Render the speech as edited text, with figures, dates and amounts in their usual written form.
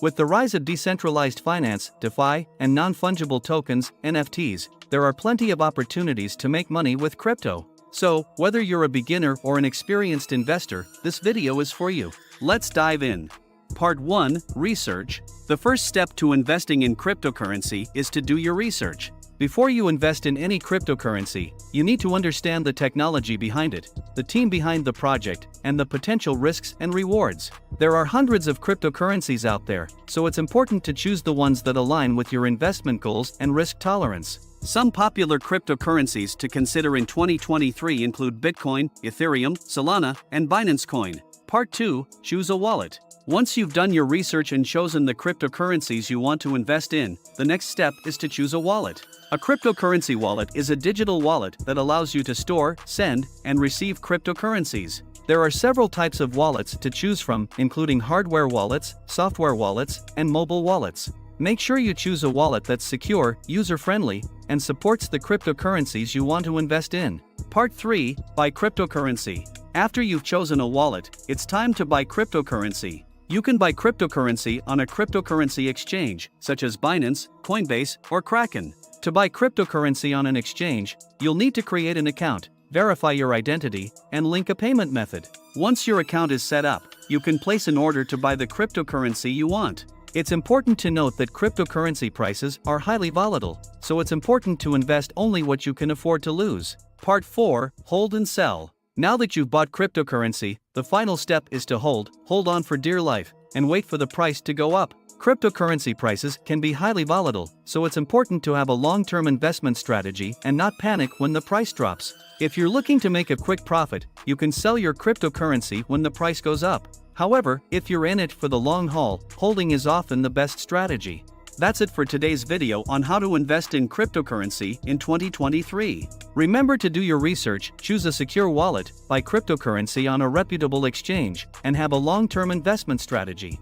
With the rise of decentralized finance, DeFi, and non-fungible tokens, NFTs, there are plenty of opportunities to make money with crypto. So, whether you're a beginner or an experienced investor, this video is for you. Let's dive in. Part 1. Research. The first step to investing in cryptocurrency is to do your research. Before you invest in any cryptocurrency, you need to understand the technology behind it, the team behind the project, and the potential risks and rewards. There are hundreds of cryptocurrencies out there, so it's important to choose the ones that align with your investment goals and risk tolerance. Some popular cryptocurrencies to consider in 2023 include Bitcoin, Ethereum, Solana, and Binance Coin. Part 2. Choose a wallet. Once you've done your research and chosen the cryptocurrencies you want to invest in, the next step is to choose a wallet. A cryptocurrency wallet is a digital wallet that allows you to store, send, and receive cryptocurrencies. There are several types of wallets to choose from, including hardware wallets, software wallets, and mobile wallets. Make sure you choose a wallet that's secure, user-friendly, and supports the cryptocurrencies you want to invest in. Part 3. Buy cryptocurrency. After you've chosen a wallet, it's time to buy cryptocurrency. You can buy cryptocurrency on a cryptocurrency exchange, such as Binance, Coinbase, or Kraken. To buy cryptocurrency on an exchange, you'll need to create an account, verify your identity, and link a payment method. Once your account is set up, you can place an order to buy the cryptocurrency you want. It's important to note that cryptocurrency prices are highly volatile, so it's important to invest only what you can afford to lose. Part 4. Hold and sell. Now that you've bought cryptocurrency, the final step is to hold on for dear life, and wait for the price to go up. Cryptocurrency prices can be highly volatile, so it's important to have a long-term investment strategy and not panic when the price drops. If you're looking to make a quick profit, you can sell your cryptocurrency when the price goes up. However, if you're in it for the long haul, holding is often the best strategy. That's it for today's video on how to invest in cryptocurrency in 2023. Remember to do your research, choose a secure wallet, buy cryptocurrency on a reputable exchange, and have a long-term investment strategy.